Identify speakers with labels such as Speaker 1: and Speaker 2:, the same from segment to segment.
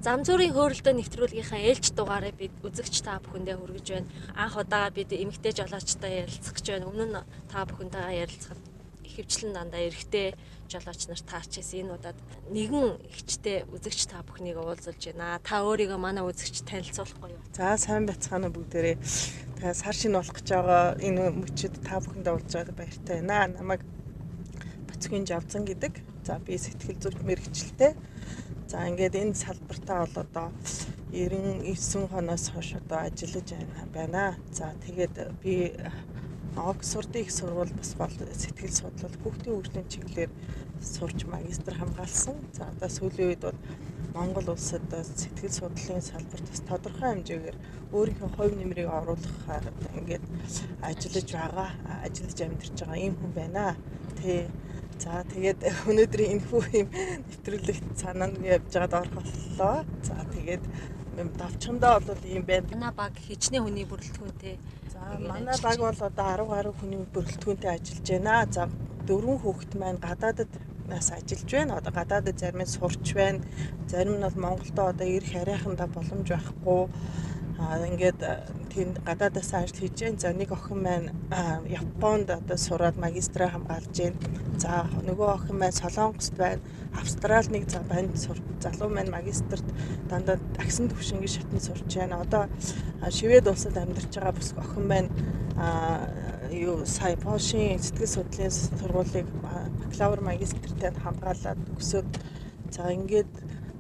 Speaker 1: Зам зүрийн хөөрөлтөө нэвтрүүлгийнхаа ээлж дугаарыг бид үзэгч та бүхэндээ хүргэж байна. Анх удаа бид эмэгтэй жолоочтой ярилцах гэж байна. Өмнө нь та бүхэнтэйгээ ярилцахад ихэвчлэн дандаа эрэгтэй жолооч нар таарч ирсэн. Энэ удаад нэгэн ихчтэй үзэгч та бүхнийг уулзуулж байна. Та өөрийгөө манай үзэгч танилцуулахгүй юу?
Speaker 2: За сайн байцгаана бүгдээрээ. Тэгээ сар шинэ болох гэж байгаа энэ мөчид та бүхэндээ уулзж байгаад баяртай байна. Намайг Бацгийн Жавзан гэдэг. За би сэтгэл зүйч мэрэгчлээ. За ингээд энэ салбартаа бол одоо 99 хоноос хойш одоо ажиллаж байна. За тэгээд би Оксфордын их сургууль бас бол сэтгэл судлал хүүхдийн хөгжлийн чиглэлээр сурч магистр хамгаалсан. За одоо сүүлийн үед бол Монгол улсад сэтгэл судлалын салбарт бас тодорхой хэмжээгээр өөрийнхөө хувь нэмрийг оруулахаар ингээд ажиллаж амьдарч байгаа юм хүн байна. За тэгээд өнөөдрийн энэхүү юм нэвтрүүлэгт санаа нь явж байгаад орох боллоо. За тэгээд давчхандаа бол ийм байна.
Speaker 1: Манай баг хичнээн хүний бүрэлдэхүүнтэй.
Speaker 2: За манай баг бол одоо 10 гаруй хүний бүрэлдэхүүнтэй ажиллаж байна. За 4 хүүхэд маань гадаадад нас ажиллаж байна. Одоо гадаадад зарим нь сурч байна. Зарим нь бол Монголдо одоо ирэх арайхандаа боломж байхгүй. Ингээд тийм гадаадаас ажил хийж байна. За нэг охин маань Японд одоо сураад магистраа хамгаалж байна. За нөгөө охин маань Солонгост байна. Австрал нэг банд залуу маань магистрт дандаа агсан төвшингийн шатнд сурч байна. Одоо Швед улсад амьдарч байгаа бүс охин маань сая Польшийн сэтгэл судлалын сургуулийг бакалавр магистртэй хамгаалаад өсөөд за ингээд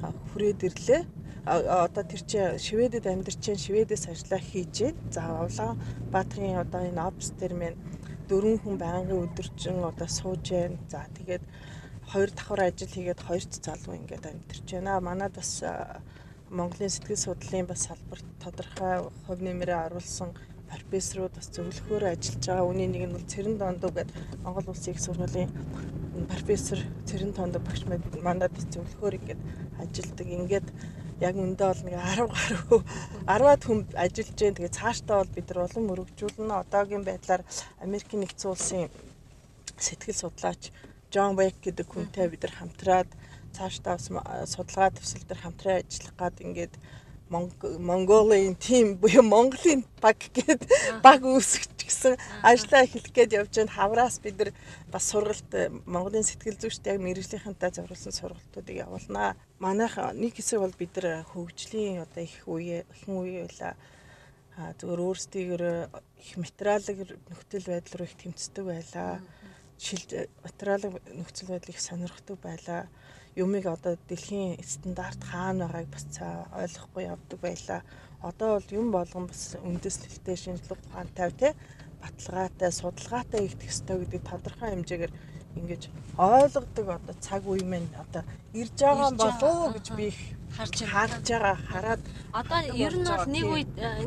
Speaker 2: хүрээд ирлээ. Одоо тэр чинь Шведэд амьдарч байна. Шведээс ажиллаа хийж байна. За Улаанбаатарын одоо энэ офис дээр мэн 4 хүн байнгын өдөржин одоо сууж байна. За тэгээд 2 давхар ажил хийгээд 2 залуу ингээд амьдарч байна. Манайд бас Монголын сэтгэл судлалын бас салбарт тодорхой хувь нэмрээ оруулсан профессорууд бас зөвлөхөөр ажиллаж байгаа. Үүний нэг нь бол Цэрэн Дондоо гэдэг Монгол Улсын их сургуулийн профессор Цэрэн Дондоо багш манайд зөвлөхөөр ингээд ажилладаг. Ингээд яг үндэ бол нэг 10-аад хүн ажиллаж байна. Тэгээ цаашдаа бол бид нар улам өргөжүүлнэ. Одоогийн байдлаар Америкийн нэгдсэн улсын сэтгэл судлаач Джон Бек гэдэг хүнтэй бид нар хамтраад цаашдаа судалгаа төсөл дээр хамтран ажиллах гад ингээд Монголын тим буюу Монголын баг гэдэг баг үүсгэж гисэн ажиллаа эхлэх гээд явж байгаа. Хавраас бид нар бас сургалт Монголын сэтгэл зүйчтэй яг мэрэгжлийнхэнтэй зориулсан сургалтуудыг явуулнаа. Манайх нэг хэсэг бол бид нар хөгжлийн одоо ихэнх үе байла. Зөвхөн өөрсдийгөө их материалын нөхцөл байдал руу их тэмцдэг байлаа. Материалын нөхцөл байдлыг сонирхдаг байлаа. Юмыг одоо дэлхийн стандарт хаана байгааг бас ойлгохгүй явдаг байлаа. Одоо бол юм болгон бас үндэслэлтэй шинжлэх ухаантай баталгаатай судалгаатай их төстэй гэдэг тодорхой хэмжээгээр ингэж ойлгодог одоо цаг үе маань одоо ирж байгаа болов гэж би харж байгаа. Хараад
Speaker 1: одоо ер нь бол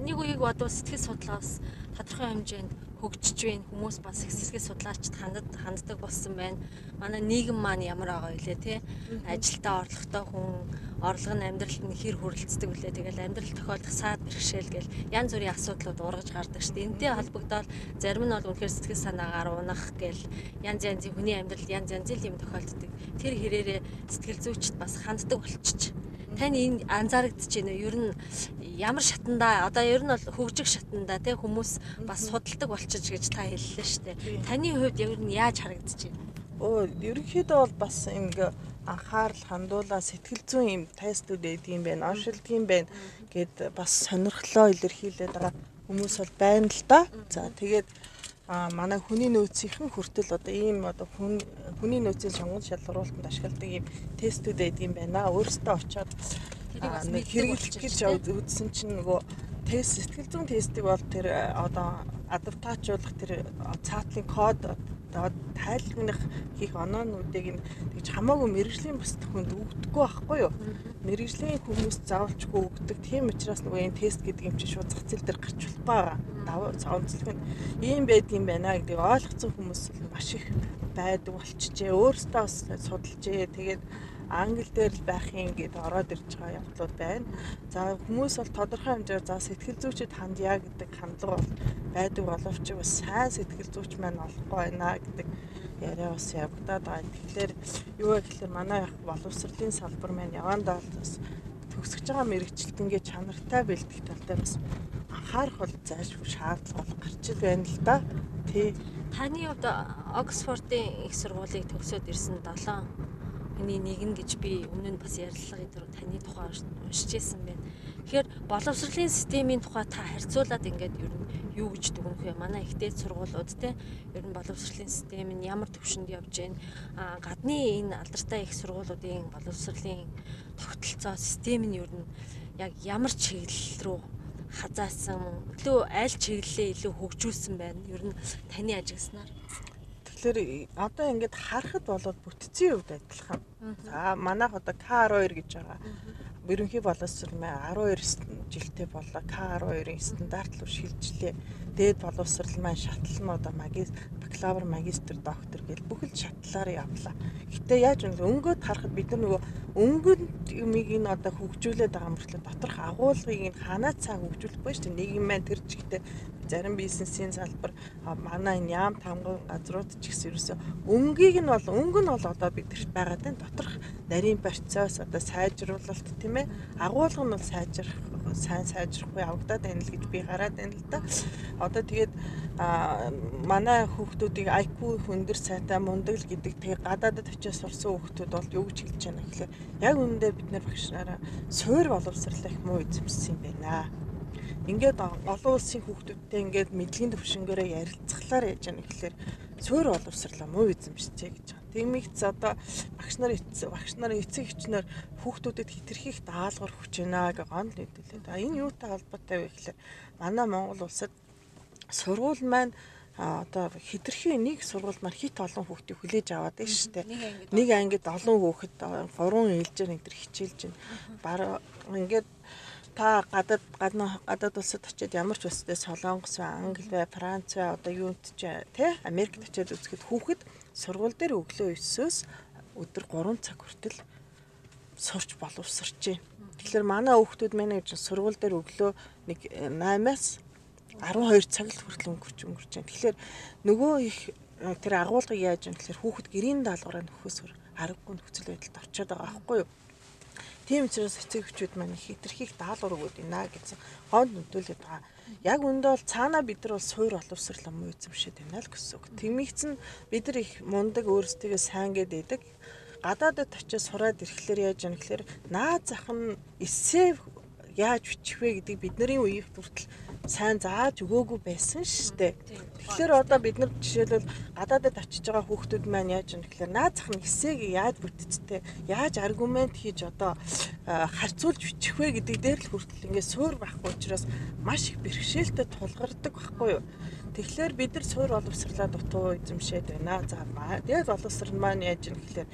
Speaker 1: нэг үеиг бодвол сэтгэл судлаас тодорхой хэмжээнд хөгжиж байна. Хүмүүс бас сэтгэл судлаачд ханддаг болсон байна. Манай нийгэм маань ямар байгаа вэ те? Ажилдаа орлоготой хүн орлого нь амьдралд нь хэр хүрэлцдэг вүлээ. Тэгэл амьдрал тохиолдох саад бэрхшээл гэл янз бүрийн асуудлууд ургаж гардаг шүү дээ. Энтэй холбогдоод зарим нь бол үнэхээр сэтгэл санаагаар унах гэл янзын хүний амьдралд янз юм тохиолддог. Тэр хэрээрээ сэтгэл зүйчд бас ханддаг болчих. Тань энэ анзаарэгдэж байна уу? Ер нь ямар шатандаа одоо ер нь бол хөгжих шатандаа те хүмүүс бас судалдаг болчих гэж та хэллээ шүү дээ. Таны хувьд ер нь яаж харагдаж байна?
Speaker 2: Ерөнхийдөө бол бас ингээ анхаарал хандуулаа сэтгэл зүйн юм тестүүд өгдөг юм байна. Оншилдог юм байна гэд бас сонирхлоо илэрхийлээд байгаа хүмүүс бол байна л да. За тэгээд манай хүний нөөцийн хүртэл одоо ийм одоо хүний нөөцийн сонгон шалгаруулалтанд ашигладаг ийм тестүүд байдаг юм байна. Өөрөөсөө очиод хэрэглэж үзсэн чинь нөгөө тест сэтгэл зүйн тестийг бол тэр одоо адаптацуулах тэр цаатлын код одоо тайлбарх хийх оноонуудыг тэгж хамаагүй мэрэгжлийн бас хүнд өгдөггүй байхгүй юу? Мэрэгжлийн хүмүүс заавалчгүй өгдөг. Тийм учраас нөгөө энэ тест гэдэг юм чинь шууд зах зээл дээр гарч болохгүй байгаа. Онцлог нь ийм байдгийм байна гэдгийг ойлгоцсон хүмүүс маш их байдаг болчихжээ. Өөрөөсөө бас судалжээ. Тэгээд англи дээр л байх юм гээд ороод ирж байгаа явдлууд байна. За хүмүүс бол тодорхой хэмжээгээр за сэтгэл зүйчэд хандъя гэдэг хандлага бол байдаг боловч бас сайн сэтгэл зүйч маань олохгүй байна гэдэг яриа бас явагдаад байгаа. Тэгэхээр юу вэ гэхээр манай боловсролын салбар маань явандаа бас төгсөж байгаа мэрэгчлэлтэнгээ чанартай бэлдэх талтай бас анхаарах бол зайлшгүй шаардлага гарч ил байна л да. Тий.
Speaker 1: Таны хувьд Оксфордын их сургуулийг төгсөөд ирсэн 7 хүний нэг нь гэж би өмнө нь бас ярилцлагын дөрөв таны тухай уншиж байсан байна. Тэгэхээр боловсролын системийн тухай та харьцуулаад ингээд ер нь юу гэж дүгнэх вэ? Манай ихтэй сургуулиуд те ер нь боловсролын систем нь ямар төвшөнд явж байна? Гадны энэ алдартай их сургуулиудын боловсролын тогтолцоо систем нь ер нь яг ямар чиглэл рүү хазаасан, илүү аль чиглэлээ илүү хөгжүүлсэн байна? Ер нь таны ажигласнаар.
Speaker 2: Тэгэхээр одоо ингээд харахад болоод бүтцийн хувьд адилхан. За манайх одоо К12 гэж байгаа. Ерөнхий боловсрол 12 жилтэй болоо К12-ын стандарт руу шилжлээ. Дээд боловсрол маань шатлал нь одоо бакалавр, магистр, доктор гэл бүхэл шатлалаар явлаа. Гэтэ яаж өнгөд харахад бид нар нөгөө өнгөнд юмыг энэ одоо хөгжүүлээд байгаа мөртлөө доторх агуулгыг энэ ханаа цаа хөгжүүлэхгүй шүү дээ. Нийгэм маань тэр чигтээ зарим бизнесийн салбар манай энэ яам тамгын газрууд ч гэсэн ерөөсөө өнгө нь бол одоо бидэрт байгаа тань доторх нарийн процесс одоо сайжруулалт тийм ээ агуулга нь бол сайн сайжрахгүй явагдаад байна л гэж би хараад байна л да. Одоо тэгээд манай хүүхдүүдийг IQ өндөр сайтай мундаг л гэдэг тэгээд гадаадд очиж сурсан хүүхдүүд бол юу гэж хэлж байна гэхээр яг үүндээ бид нар багш нараа суур боловсрал их муу эзэмшсэн юм байна. Ингээд олон улсын хүүхдүүдтэй ингээд мэдлэгийн төвшнгөөрөө ярилцахлаар яаж яана гэхээр суур боловсрлаа муу эзэмшчихэ гэж байгаа. Тиймээс одоо багш нар эцэг эхчнэр хүүхдүүдэд хэтэрхийх даалгавар өгч байна гэж гонл нийтүүлээд. Энэ юутай холбоотой вэ гэхээр манай Монгол улсад сургууль маань одоо хэтэрхий нэг сургууль маань хит олон хүүхдийг хүлээж аваад байна шүү дээ. Нэг ангид олон хүүхэд 3 ээлжээр энэ төр хичээлж байна. Бараг ингээд та гадаад улсад очиод ямар ч улстай Солонгос, Англи, Франц одоо юунд ч тий Америкт очиод үзэхэд хүүхэд сургууль дээр өглөө 9-өөс өдөр 3 цаг хүртэл сурч боловсрч байна. Тэгэхээр манай хүүхдүүд манай гэж сургууль дээр өглөө нэг 8-аас 12 цаг л хүртэл өнгөрч байна. Тэгэхээр нөгөө их тэр агуулгыг яаж юм гэхээр хүүхэд гэрийн даалгавраа нөхөхөөс аргагүй нөхцөл байдалд очиод байгаа байхгүй юу? Тийм учраас эцэг эхчүүд маань хэтэрхийх даалгавар өгöd байна гэсэн гоонд нөтөлөд байгаа. Яг үндэ бол цаанаа бид нар бол суур боловсрал муу эзэмшээд байна л гэсэн үг. Тэмэгц нь бид нар их мундаг өөрсдөө сайн гэдэг. Гадаадд очиж сураад ирэхлээр яаж яана гэхээр наад зах нь эсээ яаж бичих вэ гэдэг бидний үеийнх хүртэл сайн зааж өгөөгүй байсан шүү дээ. Тэгэхээр одоо бид нар жишээлбэл гадаадд очиж байгаа хүүхдүүд маань яаж юм гэхээр наад зах нь эсээг яаж бүтцтэй, яаж аргумент хийж одоо харьцуулж бичих вэ гэдэг дээр л хүртэл ингээд суур байхгүй учраас маш их бэрхшээлтэй тулгардаг байхгүй юу? Тэгэхээр бид нар суур боловсрлаа дутуу эзэмшээд байна. За тэгээд боловсрал маань яаж юм гэхээр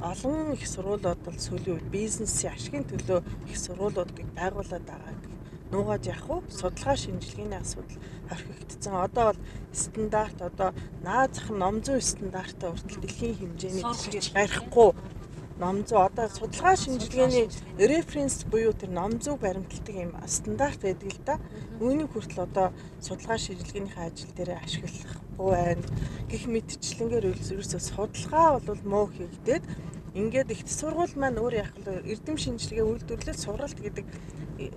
Speaker 2: олон их сургуулиуд бол сүүлийн үед бизнесийн ашигын төлөө их сургуулиудыг байгуулад байгаа. Нуугаад явах уу? Судалгаа шинжилгээний асуудал хорхигдсон. Одоо бол стандарт одоо наад зах ном зүйн стандартаа хүртэл дэлхийн хэмжээний жишгийг барихгүй. Ном зүй одоо судалгаа шинжилгээний референс буюу тэр ном зүй баримталдаг юм стандарт байдаг л да. Үүнийг хүртэл одоо судалгаа шинжилгээнийхээ ажил дээр ашиглахгүй байна. Гэх мэтчлэнгээр ерөөсөө судалгаа бол муу хийгдээд ингээд их сургууль маань өөр яг л эрдэм шинжилгээ үйлдвэрлэл суралт гэдэг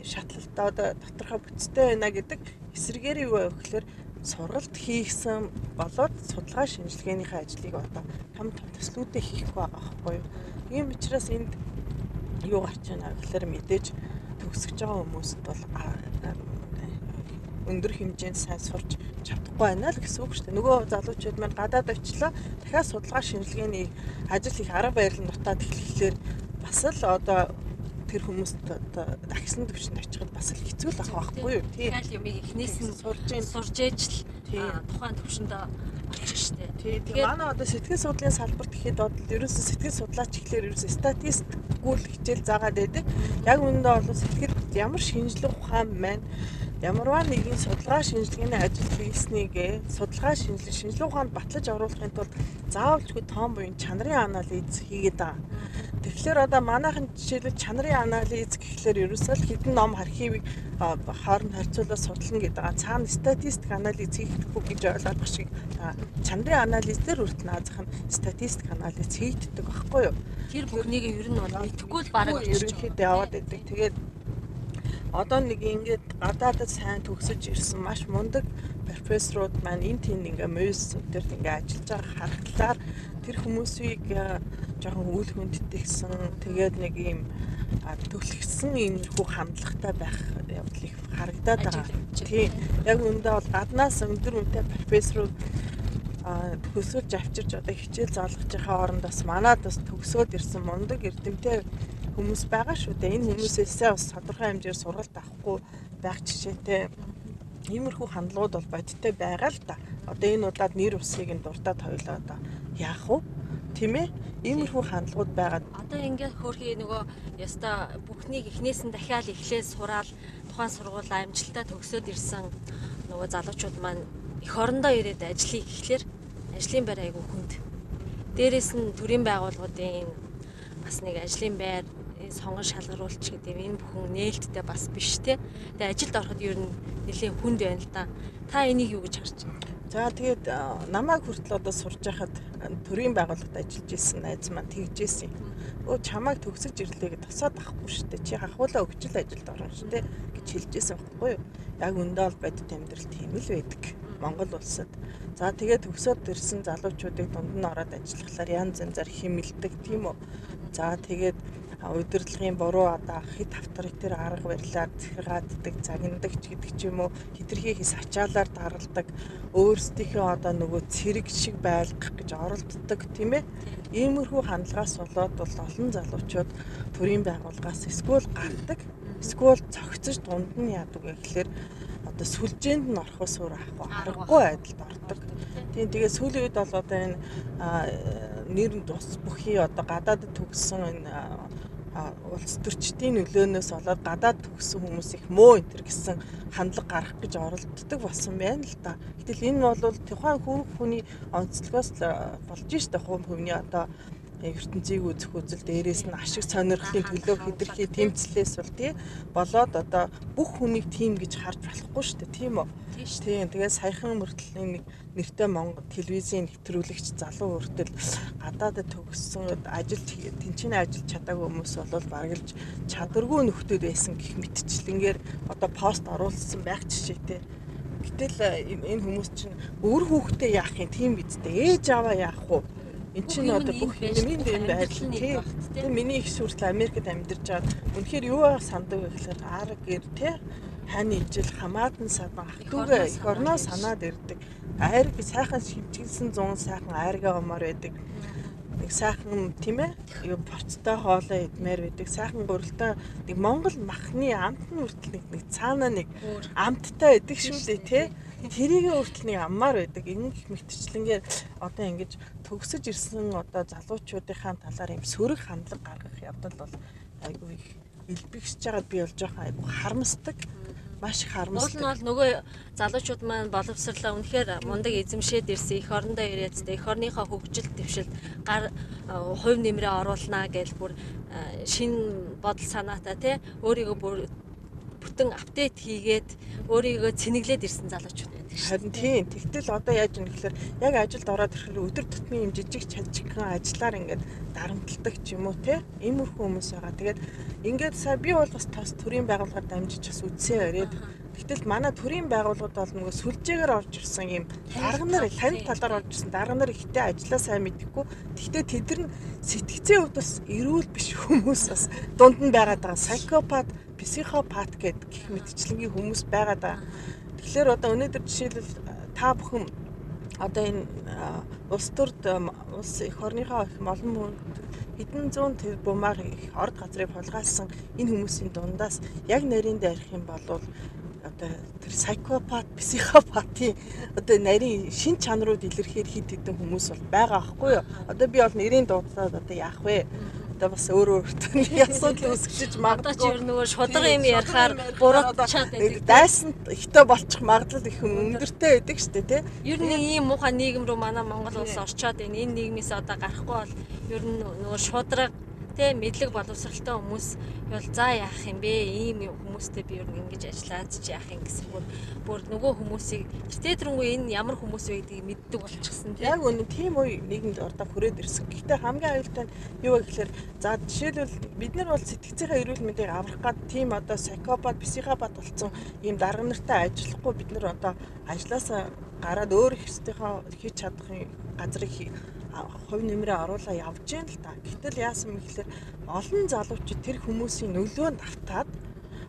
Speaker 2: шатлалтаа одоо доторхой бүтцтэй байна гэдэг эсрэгээр юу вэ гэхээр сургалт хийсэн болоод судалгаа шинжилгээнийхээ ажлыг одоо том төслүүдэд хийхгүй байгаа байхгүй юу. Ийм учраас энд юу гарч байна гэхээр мэдээж төгсөж байгаа хүмүүст бол өндөр хэмжээнд сайн сурч чадахгүй байна л гэсэн үг шүү дээ. Нөгөө залуучууд маань гадаад очлоо дахиад судалгаа шинжилгээний ажил хийх арга барил нь дутаад эхлэхлээр бас л одоо тэр хүмүүст одоо дахисан төвчөнд очиход бас л хэцүү л ах байхгүй юу?
Speaker 1: Тийм. Тэгэл юмыг эхнээс нь сурж ээж л тухайн төвшөнд очих штэ.
Speaker 2: Тэгээд манай одоо сэтгэл судлалын салбарт гэхэд бол ерөөсөө сэтгэл судлаач гэхлээр ерөөсөө статистикгүй л хичээл заагаад байдаг. Яг үүндээ бол сэтгэл ямар шинжлэх ухаан маань ямарваа нэгэн судалгаа шинжилгээний ажил хийснийг судалгаа шинжилгээ ухаанд батлаж оруулахын тулд заавалчгүй тоон буюу чанарын анализ хийгээд байгаа. Тэгэхээр одоо манайхан жишээлбэл чанарын анализ гэхлээр ерөөсөө л хэдэн ном архивыг хооронд харьцуулаад судална гэдэг. Цаана статистик анализ хийхгүй гэж ойлгоод баг шиг чанарын анализ дээр хүртэл наазах нь статистик анализ хийгддэг байхгүй юу?
Speaker 1: Тэр бүхнийг ер нь бол мэдэхгүй л бараг
Speaker 2: ерөнхийдөө яваад байдаг. Тэгээд одоо нэг ингээд гадаадд сайн төгсөж ирсэн маш мундаг профессорууд маань энэ тийм ингээ мөс өдөр ингээ ажиллаж байгаа харахаар тэр хүмүүсийг жоохон үйл хүндэтгсэн тэгээд нэг ийм төлөвлөсөн иймэрхүү хандлагатай байх явдал их харагдаад байгаа. Тийм. Яг үүндээ бол гаднаас өндөр үнэтэй профессорууд төгсөж авчирч одоо хичээл заалгаж байгаа оронд бас манад бас төгсөөд ирсэн мундаг эрдэмтэй хүмүүс байгаа шүү дээ. Энэ хүмүүсээсээ бас тодорхой хэмжээр сургалт авахгүй байх жишээтэй иймэрхүү хандлагууд бол бодиттой байгаа л да. Одоо энэ удаад нэр усыг нь дуртаад хоёлоо одоо яах вэ? Тийм ээ? Иймэрхүү хандлагууд байгаад
Speaker 1: одоо ингээд хөрхий нөгөө яста бүхнийг эхнээс нь дахиад эхлээд сураал тухайн сургуулаа амжилттай төгсөөд ирсэн нөгөө залуучууд маань эх орондоо ирээд ажлыг эхлэхээр ажлын байр айгүй хүнд. Дээрээс нь төрийн байгууллагуудын бас нэг ажлын байр сонгон шалгаруулч гэдэг энэ бүхэн нээлттэй бас биш те. Тэгээ ажилд ороход ер нь нэлээд хүнд байна л да. Та энийг юу гэж харж байна?
Speaker 2: За тэгээд намайг хүртэл одоо сурж байхад төрийн байгууллагад ажиллаж исэн найз маань тэгжсэн юм. Өө чамайг төгсөж ирлээ гэж тосоод авахгүй шүү дээ. Чи хахуулаа өгчл ажилд орно шүү дээ гэж хэлжсэн байхгүй юу? Яг өндөө бол бодит амьдрал тийм л байдаг. Монгол улсад. За тэгээд төгсөөд ирсэн залуучуудыг дунд нь ороод ажиллахлаар янз янзаар химэлдэг тийм үү. За тэгээд удирдлагын буруу одоо хит авторитер арга барилаар захиргааддаг, загнадаг ч гэдэг ч юм уу, хитрхи хис ачаалаар даралдаг, өөрсдийнхөө одоо нөгөө цэрэг шиг байлгах гэж оролддог тийм ээ. Иймэрхүү хандлагаас болоод бол олон залуучууд төрийн байгууллагаас эсвэл гардаг, эсвэл цогцож дунд нь яадаг гэхэлэр одоо сүлжээнд нь орохоос өөр аргагүй байдалд ордог. Тийм тэгээд сүүлийн үед бол одоо энэ нэр тус бүхий одоо гадаадд төгссөн энэ улс төрчдийн нөлөөнөөс болоод гадаад төгссөн хүмүүс их муу энэ гэсэн хандлага гарах гэж оролддог болсон байна л да. Гэтэл энэ бол тухайн хүний онцлогоос болж штэ хувийн одоо ертөнцийг үзэх үзэл дээрээс нь ашиг сонирхлын төлөө хэтэрхий тэмцлээс бол тий болоод одоо бүх хүнийг тийм гэж харж болохгүй шүү дээ тийм үү. Тийм тэгээд саяхан мөртлөлийн нэг нэртэй Монгол телевизийн нэвтрүүлэгч залуу хүртэл гадаадд төгссөн ажилд тэнцэнэ ажиллаж чадаагүй хүмүүс бол баргалж чадваргүй нөхдөд байсан гэх мэтчлэнгээр одоо пост оруулсан байх жишээтэй. Гэтэл энэ хүмүүс чинь өөр хүүхдээ яах юм тийм бидтэй ээж аваа яах вэ? Энд чинь одоо бүх юм энэ байдал тийм. Тэгээ миний их сүртэл Америкт амьдарч байгаа. Үнэхээр юу сандаг вэ гэхээр арга гэр тий хань ижил хамаатан садан ах дүүгээ их орноо санаад ирдэг. Айрг сайхан шимчилсэн 100 сайхан айргаа омоор байдаг. Нэг сайхан тийм ээ юу порцтой хоолоо идмээр байдаг. Сайхан гурилтай нэг Монгол махны амтны хүртэл нэг цаанаа нэг амттай байдаг шүү дээ тий. Тэрийг өөртөл нэг аммаар байдаг. Энэ их мэтчлэнгээр одоо ингэж төгсөж ирсэн одоо залуучуудынхаа талаар юм сөрөг хандлага гаргах явдал бол айгүй их илбэгсэж байгаад би бол жоохон айгүй харамсдаг. Маш их харамсдаг.
Speaker 1: Уул нь бол нөгөө залуучууд маань боловсрлоо үнэхээр мундаг эзэмшээд ирсэн их орондоо ирээд их орныхоо хөгжил дэвшилд хувь нэмрээ оруулнаа гэж бүр шинэ бодол санаатай тий өөрийгөө бүр бүтэн апдейт хийгээд өөрийгөө цэнэглээд ирсэн залуучууд байдаг шүү.
Speaker 2: Харин тийм. Тэгтэл одоо яаж юм гэхээр яг ажилд ороод ирэхээр өдөр тутмын юм жижиг чанчигхан ажиллаар ингээд дарамтлагдаг ч юм уу те. Иймэрхүү хүмүүс байгаа. Тэгээд ингээд сая би бол бас тас төрийн байгууллагад дамжиж бас үдсээ өрөөд. Гэтэл манай төрийн байгууллагууд бол нөгөө сүлжээгээр орж ирсэн юм дарга нар тань талаар орж ирсэн дарга нар ихтэй ажиллаа сайн мэдхгүй. Гэхдээ тэд нар сэтгцийн хувьд бас эрүүл биш хүмүүс бас дунд нь байгаад байгаа. Сайкопат психопат гэдэг гих мэтчлэнгийн хүмүүс байгаа даа. Тэгэхээр одоо өнөөдөр жишээлбэл та бүхэн одоо энэ улс төрд улс их орныхоо олон хэдэн зуун тэрбумаар их орд газрыг хулгайлсан энэ хүмүүсийн дундаас яг нарийн дайрах юм бол одоо тэр сайкопат психопатын одоо нарийн шин чанарууд илэрхээр хид хэдэн хүмүүс бол байгаа аахгүй юу. Одоо би бол нэрийн дуудаад одоо яах вэ? Бас өөрөө өөртөө асуудал үүсгэж магадгүй.
Speaker 1: Одоо ч ер нөгөө шудраг юм ярихаар буруутчаад байдаг.
Speaker 2: Дайсанд ихтэй болчих магадлал их өндөртэй байдаг шүү дээ тий.
Speaker 1: Ер нь ийм муухай нийгэм рүү манай Монгол улс орчоод байна. Энэ нийгмээс одоо гарахгүй бол ер нь нөгөө шудраг Тэ мэдлэг боловсралтай хүмүүс бол за яах юм бэ? Ийм хүмүүстэй би ер нь ингэж ажиллаад ч яах юм гэсэн бүр нөгөө хүмүүсийг тэртээ тэрнгүү энэ ямар хүмүүс вэ гэдгийг мэддэг болчихсон тийм.
Speaker 2: Яг үнэ тийм үе нэгэнд одоо хүрээд ирсэн. Гэхдээ хамгийн аюултай нь юу вэ гэхээр за жишээлбэл бид нар бол сэтгцийнхээ эрүүл мэндийг аврах гад тийм одоо психопат, психопат болсон ийм дарга нартай ажиллахгүй бид нар одоо ажлаасаа гараад өөр их ёстойхоо хийж чадах газрыг хувь нэмрээ оруулаа явж гин л та. Гэтэл яасан бэ гэхээр олон залуучууд тэр хүмүүсийн нөлөөнд автаад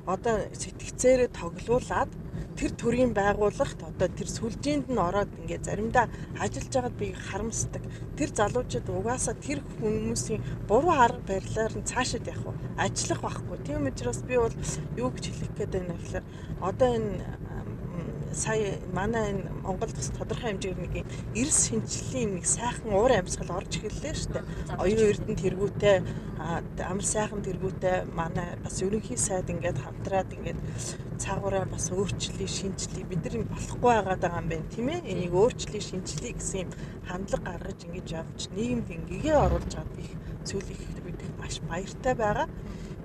Speaker 2: одоо сэтгцээрээ тоглуулад тэр төрийн байгууллагт одоо тэр сүлжээнд нь ороод ингээд заримдаа ажиллаж байгаад би харамсдаг. Тэр залуучууд угаасаа тэр хүмүүсийн буруу арга барилаар нь цаашаад явах уу? Ажиллах байхгүй. Тийм учраас би бол юу гэж хэлэх гээд байна гэхээр одоо энэ сая манай энэ Монголд бас тодорхой хэмжээгээр нэг эрс шинжлэлийн нэг сайхан уур амьсгал орж ирлээ шүү дээ. Оюун эрдэнэ тэргүүтэй амар сайхан тэргүүтэй манай бас ерөнхий сайд ингээд хамтраад ингээд цаагаараа бас өөрчлөлий шинжлэе бид нар юм болохгүй байгаа юм байна тийм ээ. Энийг өөрчлөлий шинжлэе гэсэн юм хандлага гаргаж ингэж явж нийгэмд ингээгээ оруулж аваад их зүйл их бид маш баяртай байгаа.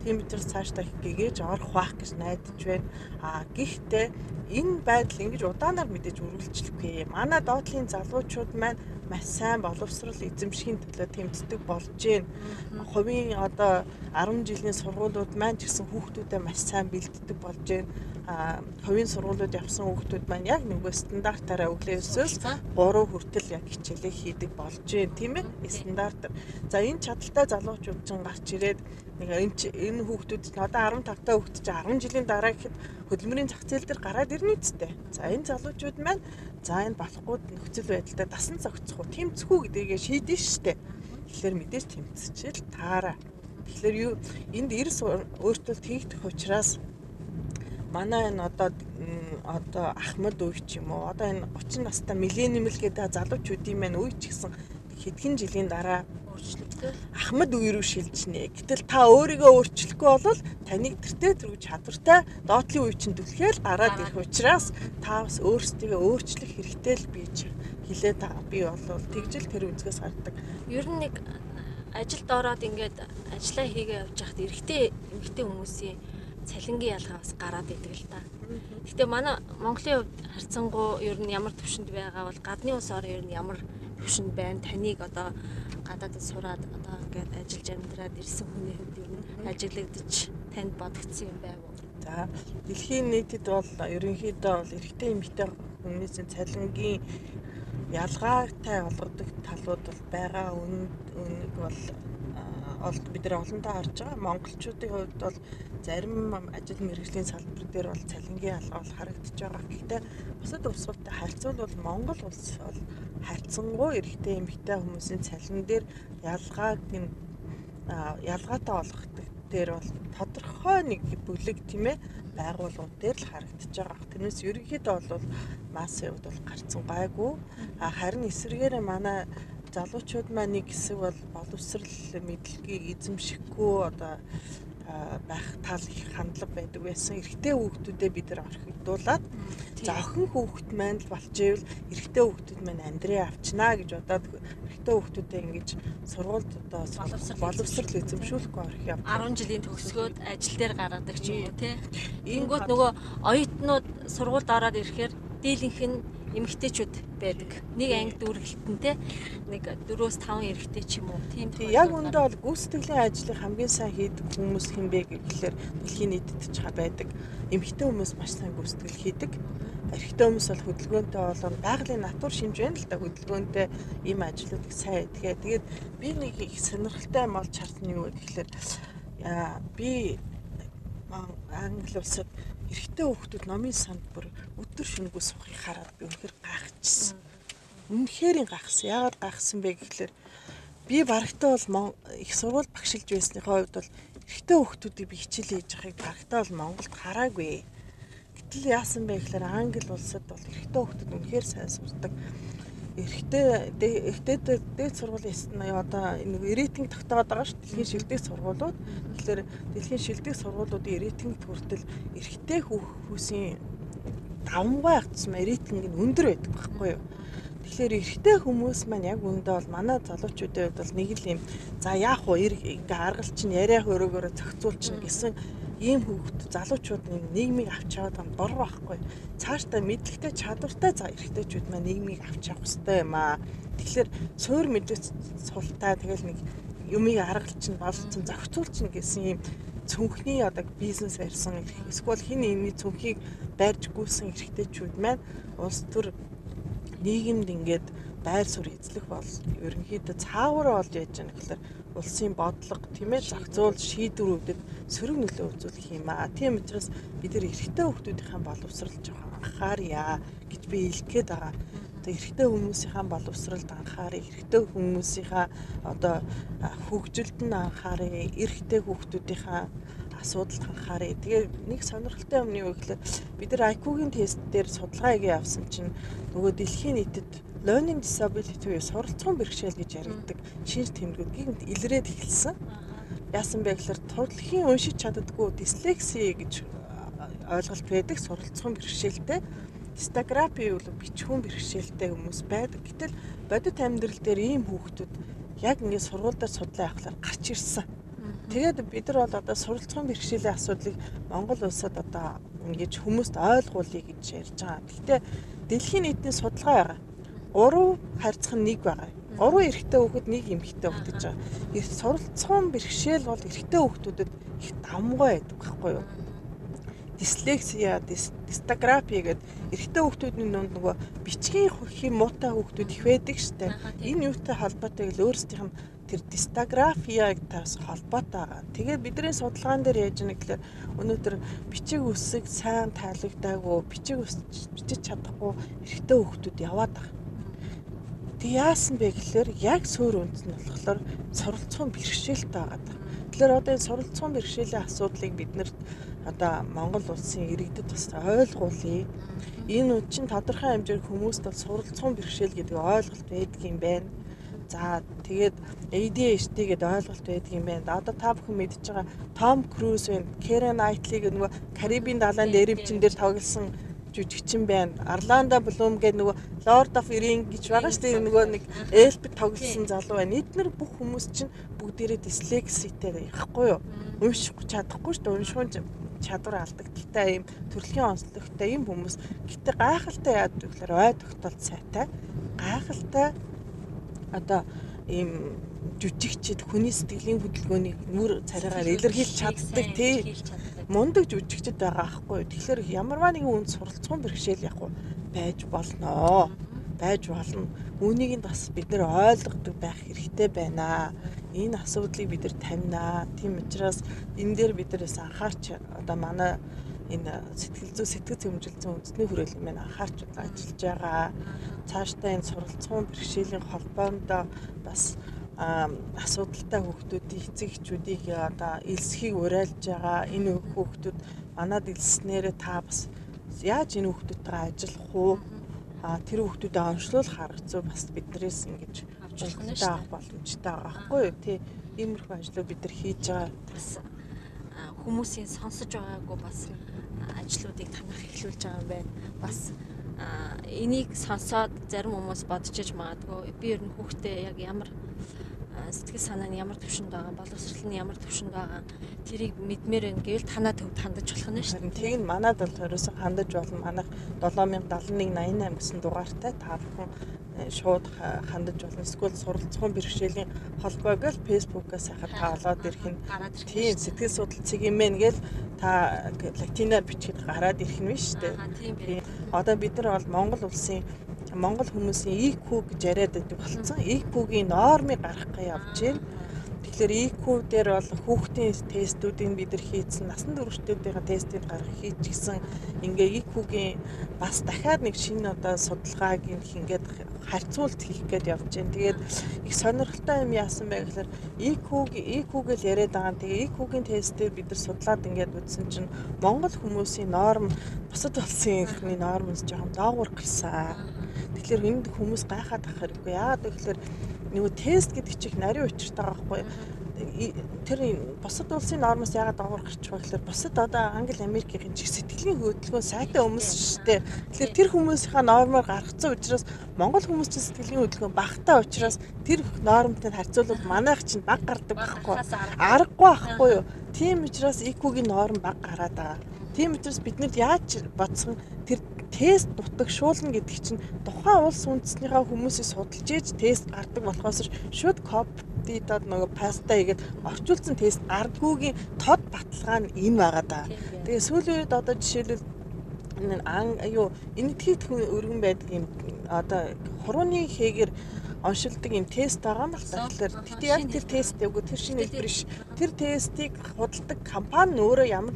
Speaker 2: Тийм учраас цаашдаа гэгээж орох байх гэж найдаж байна. Гэхдээ энэ байдал ингэж удаанаар мэдээж үргэлжлэхгүй. Манай доотлын залуучууд маань маш сайн боловсрал эзэмшихийн төлөө тэмцдэг болж байна. Хувийн одоо 10 жилийн сургуулиуд маань ч гэсэн хүүхдүүдэд маш сайн бэлддэг болж байна. Хувийн сургуулиуд явсан хүүхдүүд маань яг нэг стандартаараа өглөөсөөс 3 хүртэл яг хичээлээ хийдэг болж байна тийм ээ стандартаар. За энэ чадaltaй залуучууд ч гарч ирээд нэг энэ хүүхдүүд ч одоо 15 та хүүхд чи 10 жилийн дараа гэхэд хөдөлмөрийн зах зээл дээр гараад ирнэ үстэй. За энэ залуучууд маань за энэ болохгүй нөхцөл байдлаа дасан зохицох уу, тэмцэх үү гэдгийг шийдэн штэ. Тэгэхээр мэдээж тэмцчихэл таараа. Тэгэхээр юу энд эрс өөртөө тэгдэх учраас манай энэ одоо Ахмад үе ч юм уу одоо энэ 30 настай миллениум л гэдэг залуучуудын маань үе ч гэсэн хэдхэн жилийн дараа өөрчлөгдөв. Ахмад үе рүү шилжнэ. Гэтэл та өөрийгөө өөрчлөхгүй бол таныг тэртээ тэргүй чадвартай доотлын үе чинь түлхэл гараад ирэх учраас та бас өөрсдийгөө өөрчлөх хэрэгтэй л бийж хэлээд би бол тэгжэл тэр үзгээс хардаг.
Speaker 1: Ер нь нэг ажилд ороод ингээд ажиллаа хийгээ явж хахад эрэгтэй эмэгтэй хүмүүсийн цалингийн ялгаа бас гараад идэг л та. Гэтэ манай Монголын хувьд харьцангуй ер нь ямар төвшөнд байгаа бол гадны улс орн ер нь ямар төвшөнд байна. Таныг одоо гадаадд сураад одоо ингээд ажиллаж амьдраад ирсэн хүний хувьд ер нь ажиглагдаж танд бодогдсон юм байв уу?
Speaker 2: За дэлхийн нийтэд бол ерөнхийдөө бол эрэгтэй эмэгтэй хүмүүсийн цалингийн ялгаатай олгодог талууд бол байгаа. Үүнийг бол бид нар олондоо харж байгаа. Монголчуудын хувьд бол зарим ажил мэргэжлийн салбар дээр бол цалингийн ялгаа бол харагдаж байгаа. Гэхдээ бусад улсуудтай харьцуулбал Монгол улс бол харьцангуй эрэгтэй эмэгтэй хүмүүсийн цалин дээр ялгаатай олгодог дээр бол тодорхой нэг бүлэг тийм ээ байгууллагууд дээр л харагдаж байгаа. Тэрнээс ерөнхийдөө бол массын хувьд бол гарцсан гайгүй. Харин эсвэргээр манай залуучууд маань нэг хэсэг бол боловсрал мэдлэгийг эзэмшихгүй одоо байх тал их хандлага байдаг байсан. Эрэгтэй хүүхдүүдэд бид нар орхигдуулаад за охин хүүхд маань л болж ивэл эрэгтэй хүүхдүүд маань амьдраа авчнаа гэж бодоод эрэгтэй хүүхдүүдэд ингэж сургуульд одоо боловсрал эзэмшүүлэхгүй орхи яв.
Speaker 1: 10 жилийн төгсгөөд ажил дээр гаргадаг ч юм уу тий. Ингүүт нөгөө оюутнууд сургуульд ороод ирэхээр дийлэнх нь эмэгтэйчүүд байдаг. Нэг анги дүүргэлтэнтэй нэг 4-5 эрэгтэй ч юм уу. Тийм.
Speaker 2: Яг үндэ бол гүйцэтгэлийн ажлыг хамгийн сайн хийдэг хүмүүс хэм бэ гэхэлэр дэлхийн нийтэд ч байдаг. Эмэгтэй хүмүүс маш сайн гүйцэтгэл хийдэг. Эрэгтэй хүмүүс бол хөдөлгөөнтэй болон байгалийн натур шинж байна л да хөдөлгөөнтэй ийм ажлуудыг сайн хийдэг. Тэгээд би нэг их сонирхолтой юм болж харсан юу гэхэлэр би Англи улсад эрэгтэй хүүхдүүд номын санд бүр өдөр шөнөгүй сухыг хараад би үнэхээр гайхажсэн. Үнэхээр гайхсан. Яагаад гайхсан бэ гэхэлэр би барагтаа бол их сургууль багшилж байсныхаа хувьд бол эрэгтэй хүүхдүүдийг би хичээл хийж байгааг барагтаа бол Монголд хараагүй. Гэтэл яасан бэ гэхэлэр Англи улсад бол эрэгтэй хүүхдүүд үнэхээр сайн сурдаг. Эрэгтэй дээд сургуулийн одоо нэг рейтинг тогтоод байгаа шүү. Дэлхийн шилдэг сургуулиуд. Тэгэхээр дэлхийн шилдэг сургуулиудын рейтингт хүртэл эрэгтэй хүүсийн давмгай ягдсан рейтинг нь өндөр байдаг байхгүй юу. Тэгэхээр эрэгтэй хүмүүс маань яг үүндээ бол манай залуучуудын хувьд бол нэг л юм за яах вэ ингээ аргал чинь яриа хөрөөгөөрө зохицуулчихна гэсэн ийм хүүхд залуучууд нийгмийг авч яваад байгаа дор байхгүй. Цаашдаа мэдлэгтэй чадвартай за эрэгтэйчүүд маань нийгмийг авч явах хэрэгтэй юм аа. Тэгэхээр суур мэдээ султаа тэгэл нэг юмыг аргалчин болцсон зохицуулчихна гэсэн ийм цүнхний одоо бизнес барьсан эсвэл хин нэгний цүнхийг барьж гүйсэн эрэгтэйчүүд маань улс төр нийгэмд ингээд байр суурь эзлэх бол ерөнхийдөө цаавар болж яаж яах гэхээр улсын бодлого тийм ээ зохицуул шийдвэрүүдэд сөрөг нөлөө үзүүлэх юм аа. Тийм учраас бид нар эрэгтэй хүмүүсийнхээ боловсролд жоохон анхаарья гэж би хэлэх гээд байгаа. Одоо эрэгтэй хүмүүсийнхээ боловсролд анхаарья, эрэгтэй хүмүүсийнхээ одоо хөгжилд нь анхаарья, эрэгтэй хүмүүсийнхээ асуудалд анхаарья. Тэгээ нэг сонирхолтой юм нь юу гэхээр бид нар IQ-гийн тест дээр судалгаа хийгээ явсан чинь нөгөө дэлхийн нийтэд learning disability буюу суралцсан бэрхшээл гэж яригддаг шинж тэмдгүүдийг илрээд эхэлсэн. Яасан бэ гэхээр туршлагын уншиж чаддаггүй дислекси гэж ойлголт байдаг суралцсан бэрхшээлтэй. Дистаграфи бол бичгүүн бэрхшээлтэй хүмүүс байдаг. Гэтэл бодит амьдрал дээр ийм хүүхдүүд яг ингээд сургуульдаа судлаа явахлаар гарч ирсэн. Тэгээд бид нар бол одоо суралцсан бэрхшээлийн асуудлыг Монгол улсад одоо ингэж хүмүүст ойлгуулъя гэж ярьж байгаа. Гэхдээ дэлхийн нийтийн судалгаа байгаа. 3 харьцах нь 1 байгаа. 3 эрэгтэй хүүхэд 1 эмэгтэй хүүхэд гэж байгаа. Суралцсан бэрхшээл бол эрэгтэй хүүхдүүдэд их давмгай байдаг байхгүй юу? Дислексия, дистаграфи гэдэг эрэгтэй хүүхдүүдийн дунд нөгөө бичгийн хөхийн муутай хүүхдүүд их байдаг штэ. Энэ юутай холбоотой гэвэл өөрсдийнх нь тэр дистаграфиягтаас холбоотой байгаа. Тэгээд бидний судалгаан дээр яаж яах гэхээр өнөөдөр бичиг үсэг сайн таалагдаагүй, бичиж чадахгүй эрэгтэй хүүхдүүд яваад байгаа. Тэг яасан бэ гэхээр яг суур үндэс нь болохоор суралцсан бэрхшээлтэй байгаа. Тэгэхээр одоо энэ суралцсан бэрхшээлийн асуудлыг бид нэр одоо Монгол улсын иргэдэд бас ойлгуулъя. Энэ чинь тодорхой хэмжээр хүмүүст бол суралцсан бэрхшээл гэдэг ойлголт байдаг юм байна. За тэгээд ADHD гэдэг ойлголт байдаг юм байна. Одоо та бүхэн мэдж байгаа Том Круз байна, Keira Knightley гэдэг нөгөө Карибын далайн дээрвчин дээр тоглосон жүжигчин байна. Орландо Блум гэдэг нөгөө Lord of the Rings гэж байгаа шүү дээ. Нөгөө нэг эльф тоглосон залуу байна. Эдгээр бүх хүмүүс чинь бүгдээрээ дислекситэй байхгүй юу? Унших чадахгүй шүү дээ. Уншихын чадвар алдагдaltaй юм төрөлхийн онцлогтой юм хүмүүс. Гэтэ гайхалтай яадаг гэхээр ой тогтолт сайтай. Гайхалтай одоо ийм жүжигчд хүний сэтгэлийн хөдөлгөөнийг нүур царайгаар илэрхийлж чаддаг тий мундаг жүжигчд байгаа аахгүй. Тэгэхээр ямарваа нэгэн үнд суралцсан бэрхшээл яг байж болно. Байж болно. Үүнийг бас бид нэр ойлгодог байх хэрэгтэй байна. Энэ асуудлыг бид нар тавина. Тийм учраас энэ дээр бид нараас анхаарч одоо манай энэ сэтгэл зүймжилсэн үндэсний хүрээлэн маань анхаарч ажиллаж байгаа. Цаашдаа энэ суралцсан бэрхшээлийн холбоонд бас асуудалтай хүүхдүүдийн эцэг эхчүүдийг одоо элсхийг уриалж байгаа. Энэ хүүхдүүд манад элснээрээ та бас яаж энэ хүүхдүүдтэйгээ ажиллах уу? Тэр хүүхдүүдэд онцлуулах арга зүй бас биднээс ингэж авч авах боломжтой байгаа байхгүй юу? Тий. Иймэрхүү ажлыг бид нар хийж байгаа.
Speaker 1: Бас хүмүүсийн сонсож байгаагүй бас ажлуудыг танах эхлүүлж байгаа юм байна. Бас энийг сонсоод зарим хүмүүс бодож иж магадгүй би ер нь хүүхдээ яг ямар сэтгэл санаа нь ямар төвшөнд байгаа, боловсрол нь ямар төвшөнд байгаа тэрийг мэдмээр байна гэвэл танаа төвд хандаж болох нь шүү дээ.
Speaker 2: Тэг нь манад бол ерөөсөн хандаж болно. Манайх 707188 гэсэн дугаартай та бүхэн шууд хандаж болно. Эсвэл суралцсан бэрхшээлийн холбоог л фэйсбүүкээс хахад та олоод ирэх нь тийм сэтгэл судлал цэгмэн гээл та латинаар бичгээд гараад ирэх нь биш үү? Тийм. Одоо бид нар бол Монгол хүмүүсийн IQ гэж яриад байдаг болсон. IQ-гийн нормыг гаргах явж байна. Тэгэхээр IQ дээр бол хүүхдийн тестүүдийг бид нар хийсэн, насан туршидтуудын тестийг гаргах хийчихсэн. Ингээ IQ-гийн бас дахиад нэг шинэ одоо судалгааг ингээд харьцуулт хийх гээд явж байна. Тэгээд их сонирхолтой юм яасан бэ гэхээр IQ гэж яриад байгаа. Тэгээ IQ-гийн тестээр бид нар судлаад ингээд үзсэн чинь Монгол хүмүүсийн норм бусад улсын ихний нормоос жоохон доогуур гарсан. Тэгэхээр энд хүмүүс гайхаад ах хэрэггүй. Яагаад гэвэл нөгөө тест гэдэг чинь нарийн учиртай байгаа байхгүй. тэр бусад улсын нормоос яагаад доогуур гарч байгаа гэхээр бусад одоо Англи, Америкийн жиг сэтгэлийн хөдөлгөөн сайтай хүмүүс шүү дээ. Тэгэхээр тэр хүмүүсийнхаа нормоор гаргацсан учраас Монгол хүмүүс чинь сэтгэлийн хөдөлгөөн багтаа учраас тэр нормтой харьцуулбал манайх чинь баг гардаг байхгүй. Аргагүй байхгүй юу? Тийм учраас IQ-гийн норм баг гараад байгаа. Тийм учраас биднэрт яаж бодсон тэр тест дутагшуулна гэдэг чинь тухайн улс үндэснийхээ хүмүүсийг судалж ээж тест гардаг болохоос шууд копидод нөгөө паста хийгээд орчуулсан тест гардгүйгийн тод баталгаа нь энэ байгаа даа. Тэгээ сүүлийн үед одоо жишээлбэл энэтхийд өргөн байдаг юм одоо хурууны хээгэр оншилдог юм тест байгаа юм л та. Тэгэхээр тэгтээ яг тэр тест явгүй тэр шинэ хэлбэр ш. Тэр тестийг худалдаг компани өөрөө ямар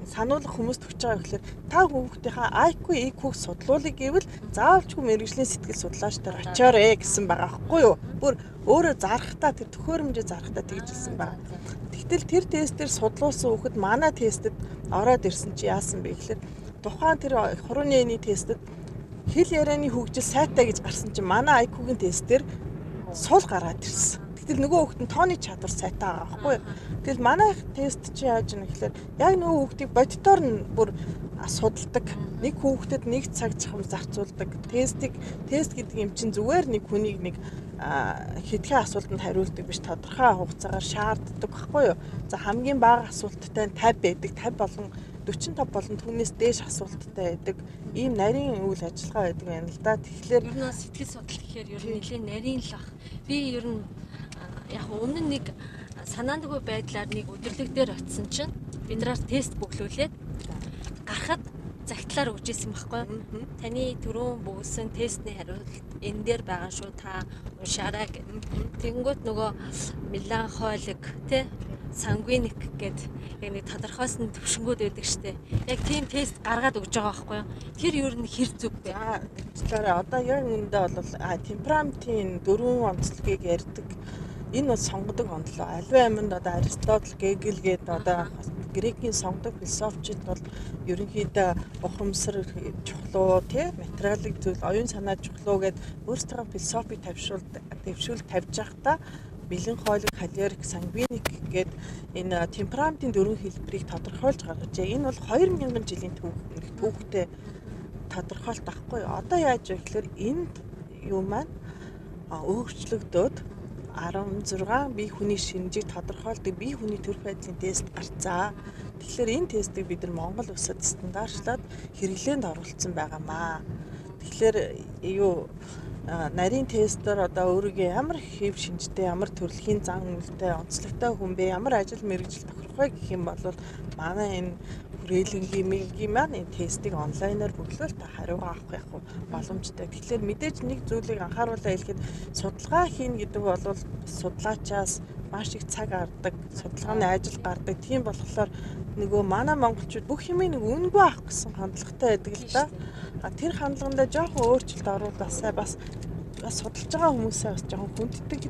Speaker 2: сануулгах хүмүүст өгч байгаа гэхээр та хүүхдийнхаа IQ, EQ-г судлуулъя гэвэл заавалчгүй мэрэгжлийн сэтгэл судлаачдаар очиорой гэсэн байгаа байхгүй юу? Бүр өөрөө зарахтаа тэр төхөөрөмжөө зарахтаа тэгж хэлсэн байгаа. Тэгтэл тэр тестээр судлуулсан хүүхэд манай тестэд ороод ирсэн чи яасан бэ гэхээр тухайн тэр хурууны эний тестэд хэл ярианы хөгжил сайтай гэж гарсан чинь манай IQ-гийн тестээр сул гараад ирсэн. Тэгэл нөгөө хүүхэд нь тооны чадвар сайтай байгаа байхгүй юу? Тэгэл манай тест чи яаж юм гэхээр яг нөгөө хүүхдийг бодитоор нь бүр судалдаг. Нэг хүүхдэд нэг цаг зам зарцуулдаг. Тест гэдэг юм чинь зүгээр нэг хүнийг нэг хэдхэн асуултанд хариулдаг биш тодорхой хугацаагаар шаарддаг байхгүй юу? За хамгийн бага асуулттай нь 50 байдаг. 50 болон 45 болон түүнээс дээш асуулттай байдаг. Ийм нарийн үйл ажиллагаа байдаг байна л да. Тэгэхээр
Speaker 1: ер нь сэтгэл судлал гэхээр ер нь нэлээд нарийн л ах. Би ер нь яг өмнө нэг санаандгүй байдлаар нэг өдөрлөг дээр очисон чинь биднээс тест бөглүүлээд гарахад загтлаар өгч ирсэн байхгүй. Таны түрүүн бөгөөсөн тестний хариулт энэ дээр байгаа шүү та уншаарай гэх. Тэнгүүт нөгөө меланхолик тий сангвиник гэд яг нэг тодорхойсон төвшнгүүд байдаг штэ. Яг тийм тест гаргаад өгж байгаа байхгүй. Тэр ер нь хэр зүг бэ?
Speaker 2: Тэгэхээр одоо яг эндээ бол темпераментийн 4 онцлогийг ярьдаг. Энэ бол сонгодог онцлог. Аливаа аминд одоо Аристотель, Гегель гээд одоо Грекийн сонгодог философичд бол ерөнхийдөө ухамсар чухлуу тий материалын зүйл, оюун санаа чухлуу гээд өөрсдөө философи төвшүүл тавьж байхдаа меланхолик, холерик, сангвиник гээд энэ темпераментийн 4 хэлбэрийг тодорхойлж гаргажээ. Энэ бол 2000 жилийн түүхтэй тодорхойлт байхгүй. Одоо яаж вэ гэхээр энэ юу маань өөрчлөгдөөд 16 бие хүний шинжийг тодорхойлдог бие хүний төрх байдлын тест гарцаа. Тэгэхээр энэ тестийг бид нар Монгол улсад стандартлаад хэрэглээнд оруулсан байгаамаа. Тэгэхээр нарийн тестээр одоо өөрийгөө ямар хэв шинжтэй, ямар төрөлхийн зан үйлтэй, онцлогтой хүн бэ, ямар ажил мэргэжил тохирох вэ гэх юм бол манай энэ хүрээлэнгийн маань энэ тестийг онлайнаар бүглээл та хариугаа авах яг боломжтой. Тэгэхээр мэдээж нэг зүйлийг анхааруулаа хэлэхэд судалгаа хийн гэдэг бол судлаачаас маш их цаг гардаг, судалгааны ажил гардаг. Тийм болохоор нөгөө манай монголчууд бүх юмыг нэг үнгүй авах гэсэн хандлагатай байдаг л да. Тэр хандлагандаа жоохон өөрчлөлт оруулаасаа бас судалж байгаа хүмүүсээ бас жоохон хүнддэг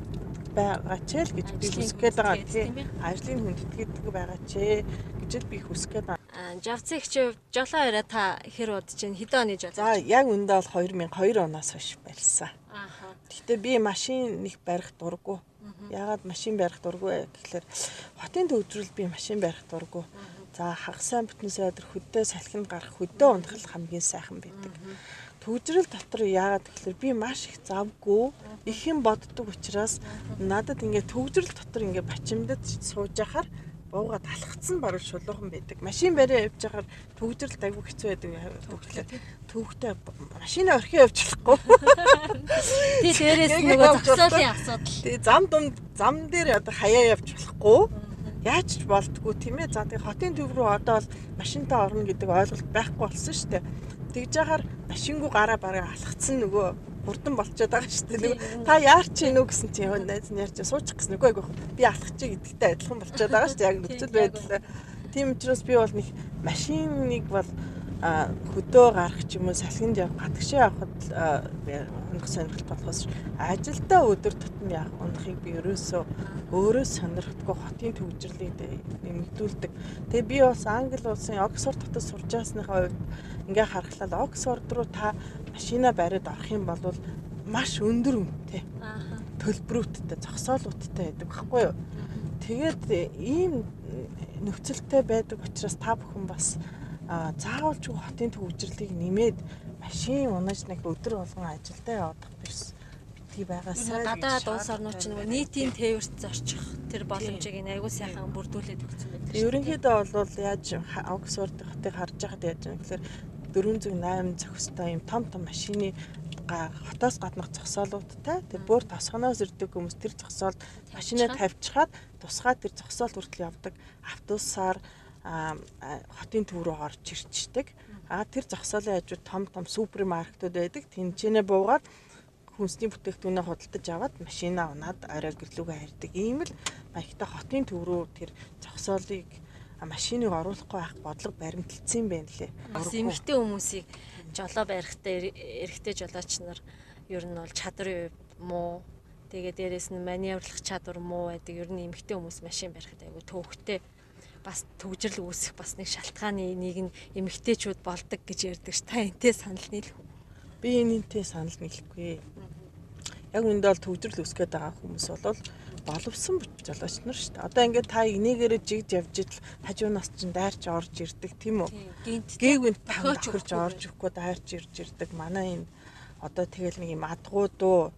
Speaker 2: байгаа ч л гэж би хүсэж байгаа тийм ажлын хүнддэг байгаа ч гэж би хүсэж байгаа.
Speaker 1: Жавцэгч жолоо яриа та хэр удаж чинь хэдэн оны жолоо?
Speaker 2: За яг үндэ бол 2002 оноос хойш барьсан. Гэхдээ би машин нэг барих дурггүй. Яагаад машин барих дурггүй гэхээр хотын төвдрөл би машин барих дурггүй. За хагас сайн бүтэн сайдар хөдөө салхинд гарах хөдөө унтгал хамгийн сайхан байдаг. Төвдрөл дотор яагаад гэхээр би маш их завгүй их юм боддог учраас надад ингээд төвдрөл дотор ингээд бачимдад сууж яхаар буугаад алхацсан баруун шулуухан байдаг. Машин бариа явж байхаар төвдрэлт айгүй хэцүү байдаг. Төвхтэй машинаа орхио явж болохгүй.
Speaker 1: Тий дээрээс нөгөө зогсоолын асуудал.
Speaker 2: Тий зам дээр одоо хаяа явж болохгүй. Яаж ч болтгүй тийм ээ. За тэгээ хотын төв рүү одоо бол машинтаа орно гэдэг ойлголт байхгүй болсон шүү дээ. Тэгж яхаар машингүй гараа бараа алхацсан нөгөө хурдан болчиход байгаа шүү дээ. Та яарч ийн үү гэсэн чинь найз нь ярьж суучих гэсэн үгүй айгүй. Би алхах чи гэдэгтэй адилхан болчиход байгаа шүү дээ. Яг нөхцөл байдал. Тийм учраас би бол нэг машиныг бол хөдөө гарах ч юм уу салхинд явах, гадагшаа явахад унах сонирхолтой болохоос ажилдаа өдөр тутам явах унахыг би өөрөө сонирхдаггүй хотын төвжирлийг нэмэгдүүлдэг. Тэгээ би бас Англи улсын Оксфорд хотод сурч байсныхаа үед ингээ харахлаа Оксфорд руу та машина бариад орох юм бол маш өндөр үнэтэй. төлбөрүүдтэй, зогсоолуудтай байдаг байхгүй юу? Тэгээд ийм нөхцөлтэй байдаг учраас та бүхэн бас заавалжгүй хотын төвөгжрлийг нэмээд машин унаж нэг өдөр болгон ажилдаа явах биш битгий байгаасай.
Speaker 1: Гадаад улс орнууд чинь нөгөө нийтийн тээвэрт зорчих тэр боломжийг аягүй сайхан бүрдүүлээд өгсөн байдаг.
Speaker 2: Ерөнхийдөө бол яаж Оксфорд хотыг харж байхад яаж юм гэхээр 408 зохистой юм том машины хотоос гаднах зогсоолуудтай тэр бүр тосгоноос ирдэг хүмүүс тэр зогсоолд машинаа тавьчихад тусгаад тэр зогсоолд хүртэл явдаг автобусаар хотын төв рүү орж ирчдэг. Тэр зогсоолын хажууд том супермаркетууд байдаг. Тэнцэнэ буугаад хүнсний бүтээгдэхүүнээ худалдаж аваад машинаа унаад орой гэрлүүгээ харьдаг. Ийм л маягтай хотын төв рүү тэр зогсоолыг машиныг оруулахгүй байх бодлого баримталцсан юм байна лээ.
Speaker 1: Бас эмэгтэй хүмүүсийг жолоо барихтай эрэгтэй жолооч нар ер нь бол чадрын муу. Тэгээ дээрэс нь маневрлах чадвар муу байдаг. Ер нь эмэгтэй хүмүүс машин барихад айгүй төвөгтэй. Бас төвжирл үүсэх бас нэг шалтгааны нэг нь эмэгтэйчүүд болдог гэж ярьдаг ш. Та энтэй санал нийлэх үү?
Speaker 2: Би энэтэй санал нийлэхгүй. Яг үндэ бол төвжирл үүсгээд байгаа хүмүүс бол боловсон жолооч нар шүү дээ. Одоо ингээд та энийгээрээ жигж явж идэл хажуунаас чинь дайрч орж ирдэг тийм үү? Гээгүнт тохиож орж ирэхгүй дайрч ирж ирдэг. Манай энэ одоо тэгэл нэг юм адгуудуу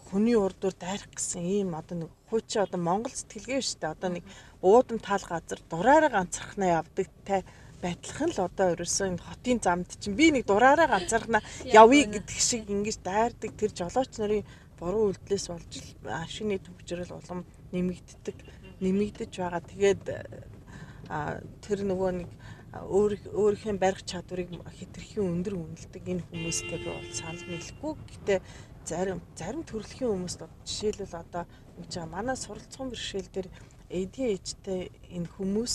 Speaker 2: хүний урдуур дайрах гэсэн ийм одоо нэг хуучин одоо Монгол сэтгэлгээ шүү дээ. Одоо нэг уудам тал газар дураараа ганцархнаа явдаг те байдлах нь л одоо ерөөсөө энэ хотын замд чинь би нэг дураараа ганцархнаа явъя гэдэг шиг ингэж дайрдаг тэр жолооч нарын буруу үйлдэлээс болж машины төвчрөл улам нэмэгдэж байгаа. Тэгээд тэр нөгөө нэг өөрийнхөө барих чадварыг хэтэрхий өндөр үнэлдэг энэ хүмүүстэй бол санал нийлэхгүй. Гэтэ зарим төрөлхийн хүмүүс жишээлбэл одоо ингэж байгаа манай суралцсан бэрхшээл дээр ADHD-тэй энэ хүмүүс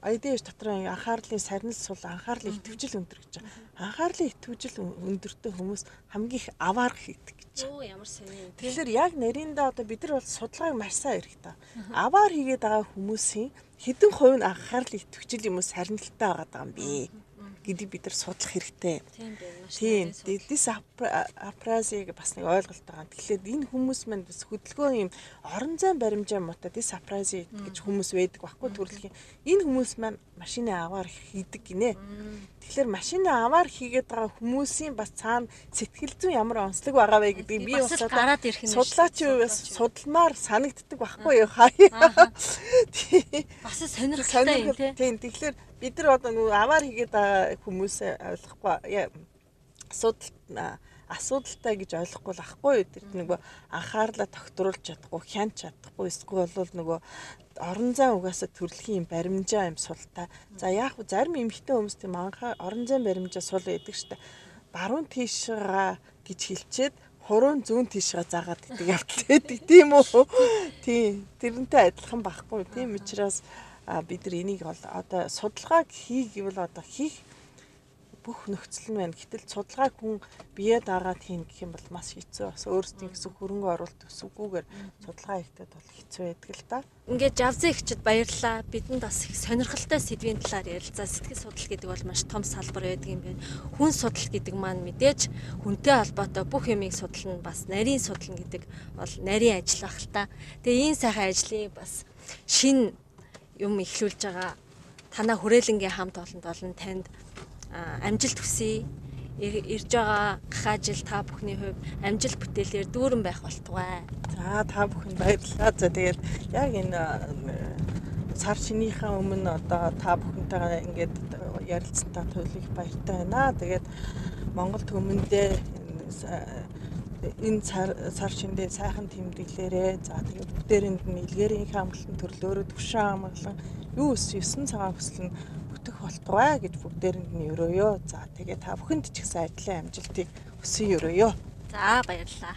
Speaker 2: ADHD дотор анхаарлын сарнил сул анхаарлын идэвхжил өндөр гэж байна. Анхаарлын идэвхжил өндөртэй хүмүүс хамгийн их аваар хийдэг гэж.
Speaker 1: Оо ямар сони.
Speaker 2: Тэгэхээр яг нэрэндээ одоо бид нар бол судалгааг маш сайн хэрэгтэй. Аваар хийгээд байгаа хүмүүсийн хэдэн хувь нь анхаарлын идэвхжил юм уу сарнилтай байгаа юм бэ гэдэг бид нар судлах хэрэгтэй.
Speaker 1: Тийм байна.
Speaker 2: Тийм. Дисапразиг бас нэг ойлголт байгаа. Тэгэхээр энэ хүмүүс маань бас хөдөлгөөн юм орон зайн баримжаа муутай дисапразиг гэж хүмүүс байдаг байхгүй төрөлхийн. Энэ хүмүүс маань машины аваар хийдэг гинэ. Тэгэхээр машины аваар хийгээд байгаа хүмүүсийн бас цаана сэтгэл зүйн ямар онцлог байгаа вэ гэдгийг би бас
Speaker 1: гараад ирэх юм.
Speaker 2: судлаачийн бас судалмаар санагддаг байхгүй юу хаяа.
Speaker 1: Бас сонирхолтой юм тий.
Speaker 2: Тийм. Тэгэхээр бид нар одоо нөгөө аваар хийгээд байгаа хүмүүсээ ойлгохгүй асуудалтай гэж ойлгохгүй л ахгүй юу. Тэр нөгөө анхаарлаа тогтруулж чадахгүй, хянч чадахгүй эсвэл бол нөгөө орон зайн угаасаа төрөлхийн баримжаа юм султай. За яг зарим эмэгтэй хүмүүс тийм орон зайн баримжаа сул байдаг штэ. Баруун тийшгаа гэж хэлчихэд хуруун зүүн тийшгаа заагаад гэдэг явдал байдаг тийм үү? Тийм. Тэрнтэй адилхан байхгүй. Тийм учраас бид нар энийг бол одоо судалгааг хийх гэвэл одоо хийх бүх нөхцөл нь байна. Гэтэл судалгааг хүн бие дагаад хийн гэх юм бол маш хэцүү. Бас өөрсдийн гэсэн хөрөнгө оруулалт төсөвгүйгээр судалгаа хийхэд бол хэцүү байдаг л да.
Speaker 1: Ингээд Жавзын ихчид баярлалаа. Бидэнд бас их сонирхолтой сэдвийн талаар ярилцаа. Сэтгэл судлал гэдэг бол маш том салбар байдаг юм байна. Хүн судлал гэдэг маань мэдээж хүнтэй холбоотой бүх юмыг судлана, бас нарийн судлал гэдэг бол нарийн ажил ах л та. Тэгээ энэ сайхан ажлыг бас шин юм эхлүүлж байгаа танаа хүрээлэнгийн хамт олонд олон танд амжилт хүсье. Ирж байгаа гах ажил та бүхний хувьд амжилт бүтээлээр дүүрэн байх болтугай.
Speaker 2: За та бүхэнд баярлалаа. За тэгээд яг энэ сар шинийхээ өмнө одоо та бүхэнтэйгээ ингээд ярилцсантаа туйлыг баяртай байна. Тэгээд Монгол төмөндөө энэ сар шиндээ сайхан тэмдэглээрээ. За тэгээд бүгдээрэнд нь илгээрийн хамгаалалтын төрлөөрөө төвшин хамгаалан юу 9 цагаан хүсэл нь бүтэх болтугай гэж бүгдээрэнд нь өрөөё. За тэгээд та бүхэнд ч ихсэн ажлын амжилтыг хүсье өрөөё.
Speaker 1: За баярлалаа.